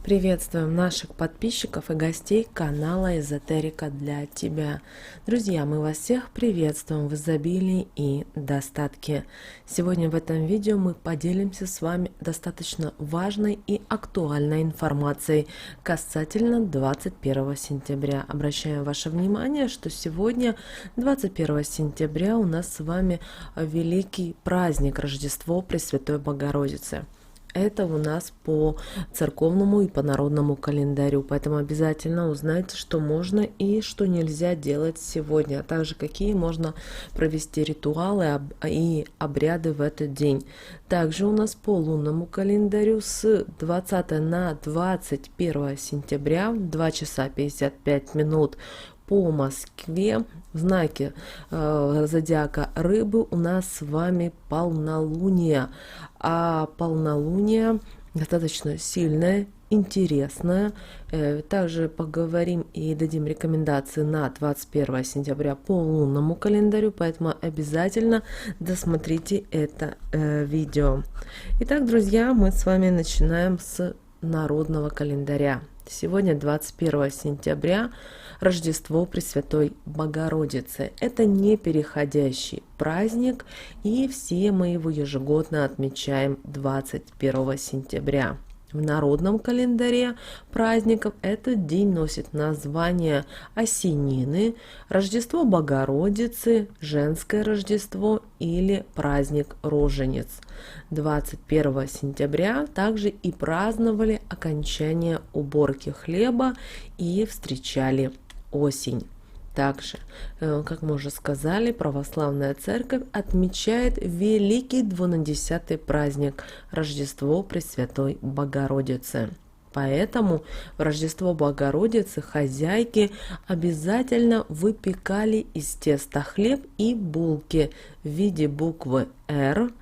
Приветствуем наших подписчиков и гостей канала Эзотерика для тебя. Друзья, мы вас всех приветствуем в изобилии и достатке. Сегодня в этом видео мы поделимся с вами достаточно важной и актуальной информацией касательно 21 сентября. Обращаем ваше внимание, что сегодня, 21 сентября, у нас с вами великий праздник Рождество Пресвятой Богородицы. Это у нас по церковному и по народному календарю, поэтому обязательно узнайте, что можно и что нельзя делать сегодня, а также какие можно провести ритуалы и обряды в этот день. Также у нас по лунному календарю с 20 на 21 сентября 2 часа 55 минут по Москве в знаке зодиака Рыбы у нас с вами полнолуние. А полнолуние достаточно сильное, интересное. Также поговорим и дадим рекомендации на 21 сентября по лунному календарю, поэтому обязательно досмотрите это видео. Итак, друзья, мы с вами начинаем с народного календаря. Сегодня 21 сентября, Рождество Пресвятой Богородицы. Это не переходящий праздник, и все мы его ежегодно отмечаем 21 сентября. В народном календаре праздников этот день носит название Осенины, Рождество Богородицы, Женское Рождество или праздник Роженец. 21 сентября также и праздновали окончание уборки хлеба и встречали осень. Также, как мы уже сказали, православная церковь отмечает великий двунадесятый праздник Рождество Пресвятой Богородицы. Поэтому в Рождество Богородицы хозяйки обязательно выпекали из теста хлеб и булки в виде буквы «Р»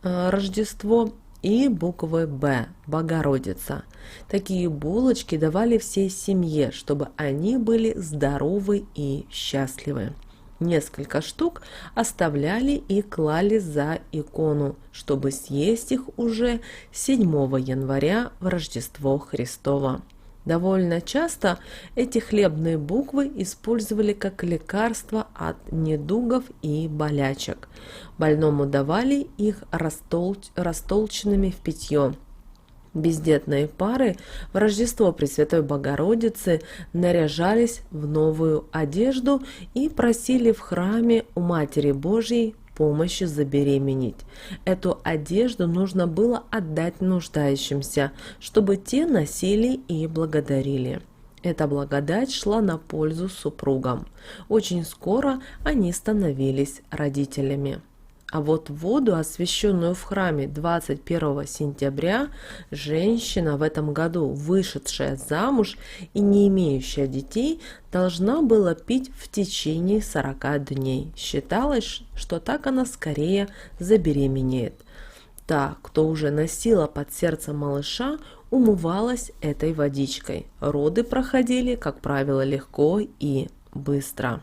Рождество и буквы «Б» Богородица. Такие булочки давали всей семье, чтобы они были здоровы и счастливы. Несколько штук оставляли и клали за икону, чтобы съесть их уже 7 января в Рождество Христово. Довольно часто эти хлебные буквы использовали как лекарство от недугов и болячек. Больному давали их растолченными в питье. Бездетные пары в Рождество Пресвятой Богородицы наряжались в новую одежду и просили в храме у Матери Божьей помощи забеременеть. Эту одежду нужно было отдать нуждающимся, чтобы те носили и благодарили. Эта благодать шла на пользу супругам. Очень скоро они становились родителями. А вот воду, освященную в храме 21 сентября, женщина в этом году, вышедшая замуж и не имеющая детей, должна была пить в течение 40 дней. Считалось, что так она скорее забеременеет. Та, кто уже носила под сердцем малыша, умывалась этой водичкой. Роды проходили, как правило, легко и быстро.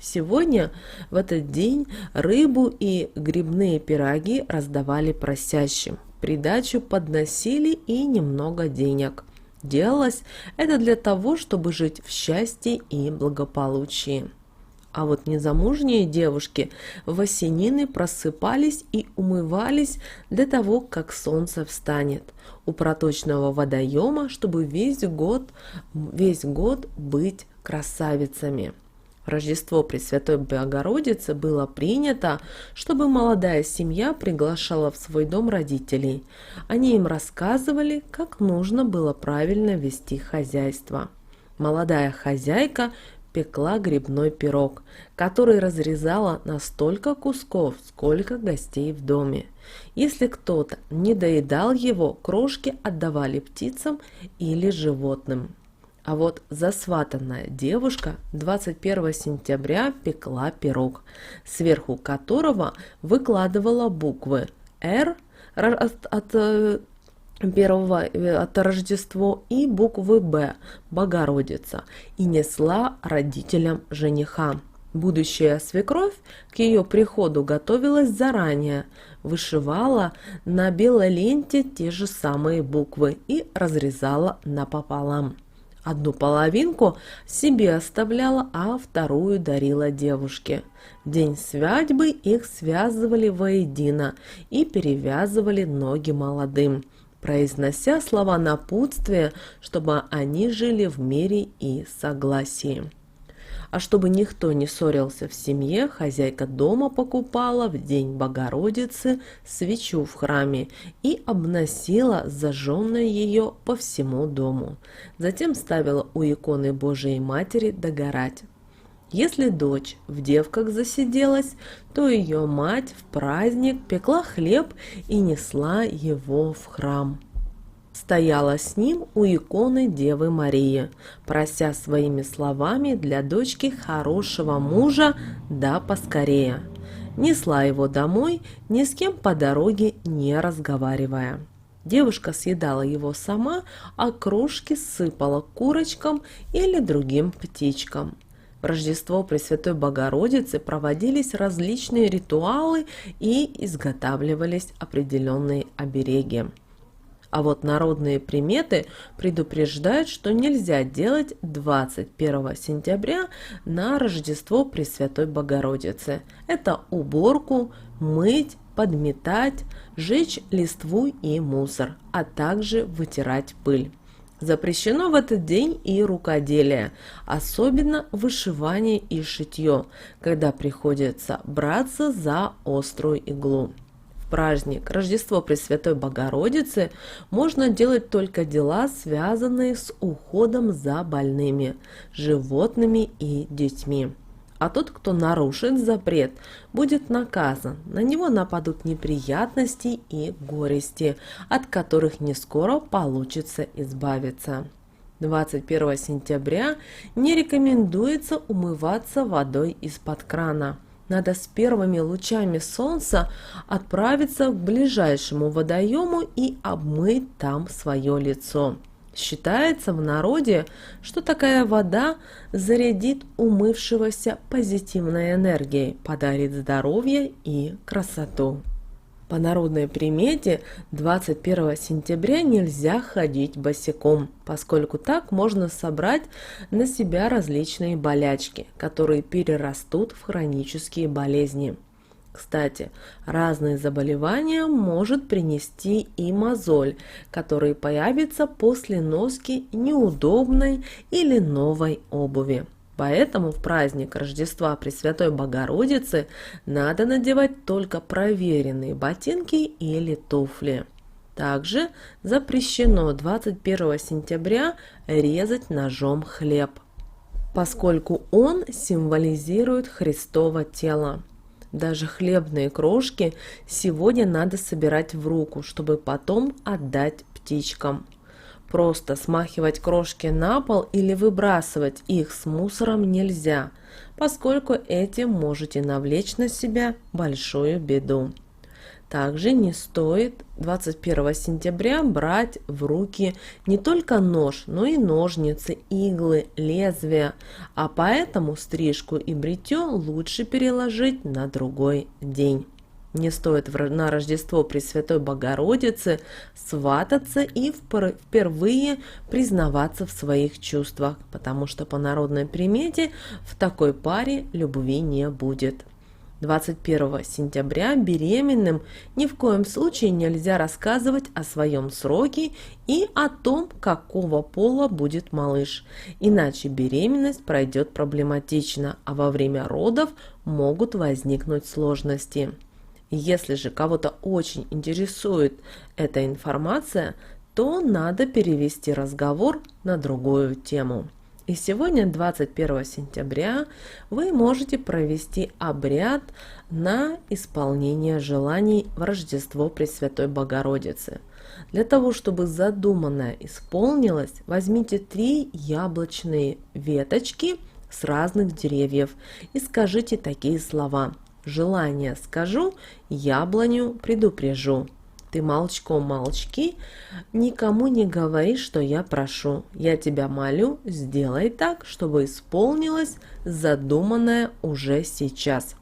Сегодня, в этот день, рыбу и грибные пироги раздавали просящим. Придачу подносили и немного денег. Делалось это для того, чтобы жить в счастье и благополучии. А вот незамужние девушки в осенины просыпались и умывались до того, как солнце встанет у проточного водоема, чтобы весь год быть красавицами. В Рождество Пресвятой Богородицы было принято, чтобы молодая семья приглашала в свой дом родителей. Они им рассказывали, как нужно было правильно вести хозяйство. Молодая хозяйка пекла грибной пирог, который разрезала на столько кусков, сколько гостей в доме. Если кто-то не доедал его, крошки отдавали птицам или животным. А вот засватанная девушка 21 сентября пекла пирог, сверху которого выкладывала буквы «Р» от Рождества и буквы «Б» Богородица и несла родителям жениха. Будущая свекровь к ее приходу готовилась заранее, вышивала на белой ленте те же самые буквы и разрезала напополам. Одну половинку себе оставляла, а вторую дарила девушке. В день свадьбы их связывали воедино и перевязывали ноги молодым, произнося слова напутствия, чтобы они жили в мире и согласии. А чтобы никто не ссорился в семье, хозяйка дома покупала в день Богородицы свечу в храме и обносила зажженной ее по всему дому. Затем ставила у иконы Божией Матери догорать. Если дочь в девках засиделась, то ее мать в праздник пекла хлеб и несла его в храм. Стояла с ним у иконы Девы Марии, прося своими словами для дочки хорошего мужа да поскорее. Несла его домой, ни с кем по дороге не разговаривая. Девушка съедала его сама, а крошки сыпала курочкам или другим птичкам. В Рождество Пресвятой Богородицы проводились различные ритуалы и изготавливались определенные обереги. А вот народные приметы предупреждают, что нельзя делать 21 сентября на Рождество Пресвятой Богородицы. Это уборку, мыть, подметать, жечь листву и мусор, а также вытирать пыль. Запрещено в этот день и рукоделие, особенно вышивание и шитье, когда приходится браться за острую иглу. В праздник Рождество Пресвятой Богородицы можно делать только дела, связанные с уходом за больными, животными и детьми. А тот, кто нарушит запрет, будет наказан. На него нападут неприятности и горести, от которых не скоро получится избавиться. 21 сентября не рекомендуется умываться водой из-под крана. Надо с первыми лучами солнца отправиться к ближайшему водоему и обмыть там свое лицо. Считается в народе, что такая вода зарядит умывшегося позитивной энергией, подарит здоровье и красоту. По народной примете 21 сентября нельзя ходить босиком, поскольку так можно собрать на себя различные болячки, которые перерастут в хронические болезни. Кстати, разные заболевания может принести и мозоль, который появится после носки неудобной или новой обуви. Поэтому в праздник Рождества Пресвятой Богородицы надо надевать только проверенные ботинки или туфли. Также запрещено 21 сентября резать ножом хлеб, поскольку он символизирует Христово тело. Даже хлебные крошки сегодня надо собирать в руку, чтобы потом отдать птичкам. Просто смахивать крошки на пол или выбрасывать их с мусором нельзя, поскольку этим можете навлечь на себя большую беду. Также не стоит 21 сентября брать в руки не только нож, но и ножницы, иглы, лезвия, а поэтому стрижку и бритье лучше переложить на другой день. Не стоит на Рождество Пресвятой Богородицы свататься и впервые признаваться в своих чувствах, потому что по народной примете в такой паре любви не будет. 21 сентября беременным ни в коем случае нельзя рассказывать о своем сроке и о том, какого пола будет малыш, иначе беременность пройдет проблематично, а во время родов могут возникнуть сложности. Если же кого-то очень интересует эта информация, то надо перевести разговор на другую тему. И сегодня, 21 сентября, вы можете провести обряд на исполнение желаний в Рождество Пресвятой Богородицы. Для того, чтобы задуманное исполнилось, возьмите 3 яблочные веточки с разных деревьев и скажите такие слова: «Желание скажу, яблоню предупрежу». Ты молчком молчки, никому не говори, что я прошу. Я тебя молю, сделай так, чтобы исполнилось задуманное уже сейчас.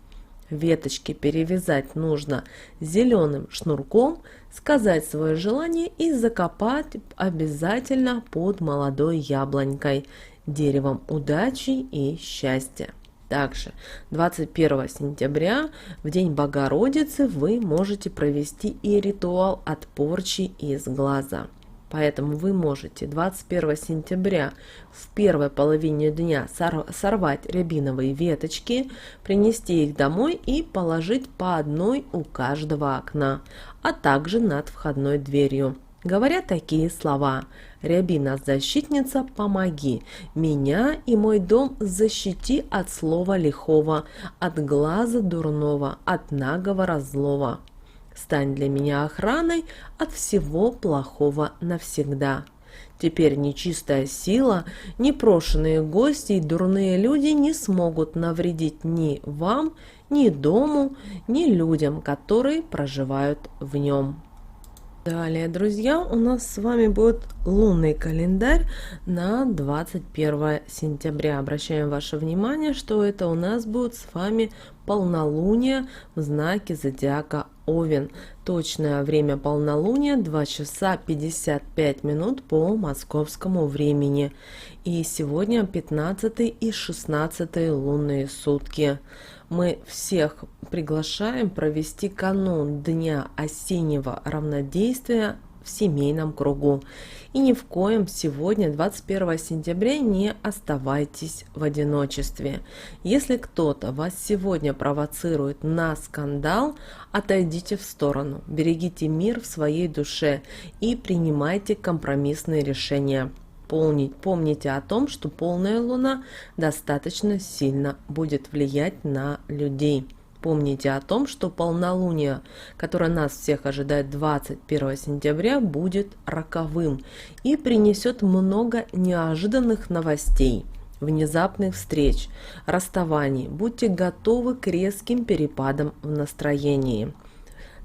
Веточки перевязать нужно зеленым шнурком, сказать свое желание и закопать обязательно под молодой яблонькой, деревом удачи и счастья. Также 21 сентября, в День Богородицы, вы можете провести и ритуал от порчи из глаза. Поэтому вы можете 21 сентября в первой половине дня сорвать рябиновые веточки, принести их домой и положить по одной у каждого окна, а также над входной дверью. Говоря такие слова: «Рябина-защитница, помоги, меня и мой дом защити от слова лихого, от глаза дурного, от наговора злого. Стань для меня охраной от всего плохого навсегда». Теперь нечистая сила, непрошенные гости и дурные люди не смогут навредить ни вам, ни дому, ни людям, которые проживают в нем. Далее, друзья, у нас с вами будет лунный календарь на 21 сентября. Обращаем ваше внимание, что это у нас будет с вами полнолуние в знаке зодиака Овен. Точное время полнолуния 2 часа 55 минут по московскому времени. И сегодня 15 и 16 лунные сутки. Мы всех приглашаем провести канун Дня осеннего равнодействия в семейном кругу. И ни в коем сегодня, 21 сентября, не оставайтесь в одиночестве. Если кто-то вас сегодня провоцирует на скандал, отойдите в сторону, берегите мир в своей душе и принимайте компромиссные решения. Помните о том, что полная луна достаточно сильно будет влиять на людей. Помните о том, что полнолуние, которое нас всех ожидает 21 сентября, будет роковым и принесет много неожиданных новостей, внезапных встреч, расставаний. Будьте готовы к резким перепадам в настроении.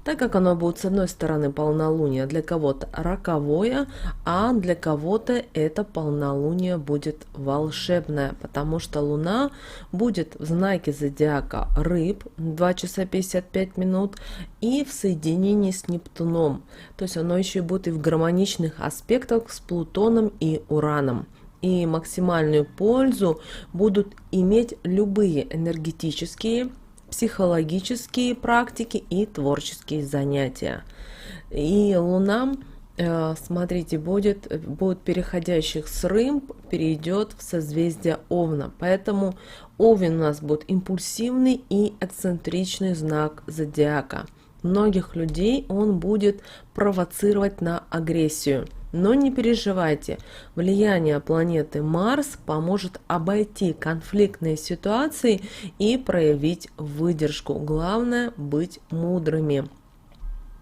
Так как оно будет, с одной стороны, полнолуние для кого-то роковое, а для кого-то это полнолуние будет волшебное, потому что Луна будет в знаке зодиака Рыб 2 часа 55 минут и в соединении с Нептуном. То есть оно еще будет и в гармоничных аспектах с Плутоном и Ураном. И максимальную пользу будут иметь любые энергетические, психологические практики и творческие занятия. И Луна, смотрите, будет переходящих с Рыб, перейдет в созвездие Овна. Поэтому Овен у нас будет импульсивный и эксцентричный знак зодиака. Многих людей он будет провоцировать на агрессию. Но не переживайте, влияние планеты Марс поможет обойти конфликтные ситуации и проявить выдержку. Главное быть мудрыми.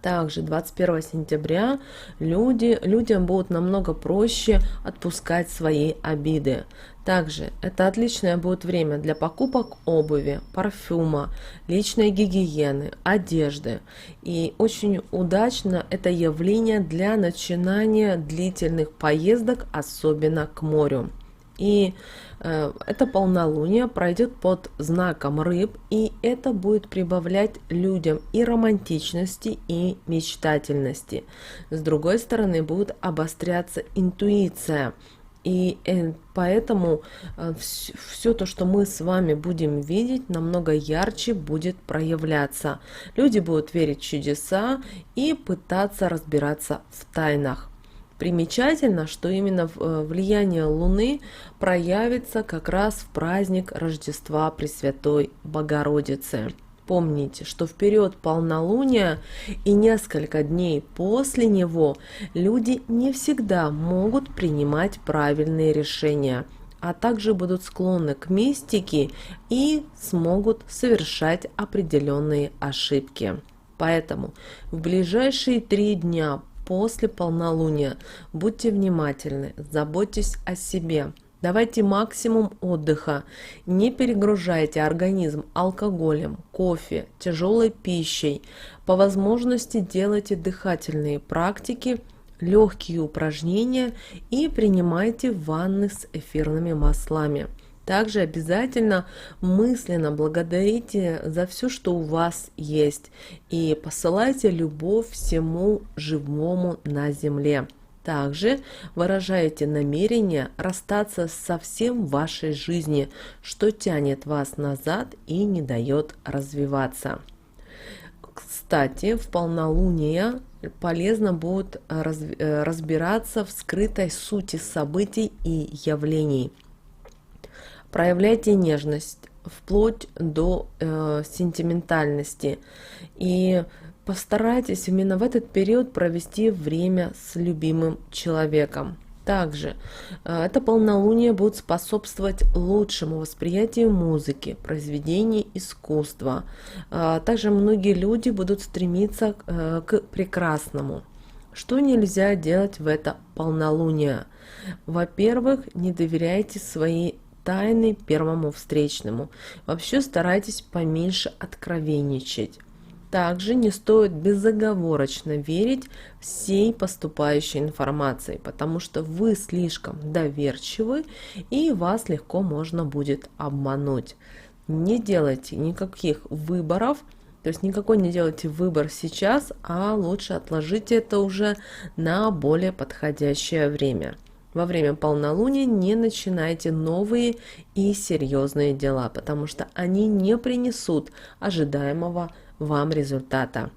Также 21 сентября людям будет намного проще отпускать свои обиды. Также это отличное будет время для покупок обуви, парфюма, личной гигиены, одежды. И очень удачно это явление для начинания длительных поездок, особенно к морю. И это полнолуние пройдет под знаком Рыб, и это будет прибавлять людям и романтичности, и мечтательности. С другой стороны, будет обостряться интуиция. И поэтому все то, что мы с вами будем видеть, намного ярче будет проявляться. Люди будут верить в чудеса и пытаться разбираться в тайнах. Примечательно, что именно влияние Луны проявится как раз в праздник Рождества Пресвятой Богородицы. Помните, что в период полнолуния и несколько дней после него люди не всегда могут принимать правильные решения, а также будут склонны к мистике и смогут совершать определенные ошибки. Поэтому в ближайшие 3 дня после полнолуния будьте внимательны, заботьтесь о себе, Давайте максимум отдыха, не перегружайте организм алкоголем, кофе, тяжелой пищей. По возможности делайте дыхательные практики, легкие упражнения и принимайте ванны с эфирными маслами. Также обязательно мысленно благодарите за все, что у вас есть, и посылайте любовь всему живому на земле. Также выражайте намерение расстаться со всем в вашей жизни, что тянет вас назад и не дает развиваться. Кстати, в полнолуние полезно будет разбираться в скрытой сути событий и явлений. Проявляйте нежность вплоть до сентиментальности и постарайтесь именно в этот период провести время с любимым человеком. Также это полнолуние будет способствовать лучшему восприятию музыки, произведений искусства. Также многие люди будут стремиться к прекрасному. Что нельзя делать в это полнолуние? Во-первых, не доверяйте своей тайны первому встречному. Вообще старайтесь поменьше откровенничать. Также не стоит безоговорочно верить всей поступающей информации, потому что вы слишком доверчивы и вас легко можно будет обмануть. Не делайте никаких выборов, то есть никакой не делайте выбор сейчас, а лучше отложите это уже на более подходящее время. Во время полнолуния не начинайте новые и серьезные дела, потому что они не принесут ожидаемого вам результата.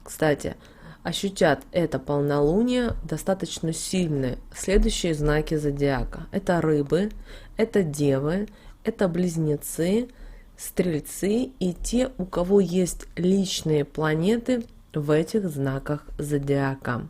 Кстати, ощутят это полнолуние достаточно сильные следующие знаки зодиака. Это рыбы, это девы, это близнецы, стрельцы и те, у кого есть личные планеты в этих знаках зодиака.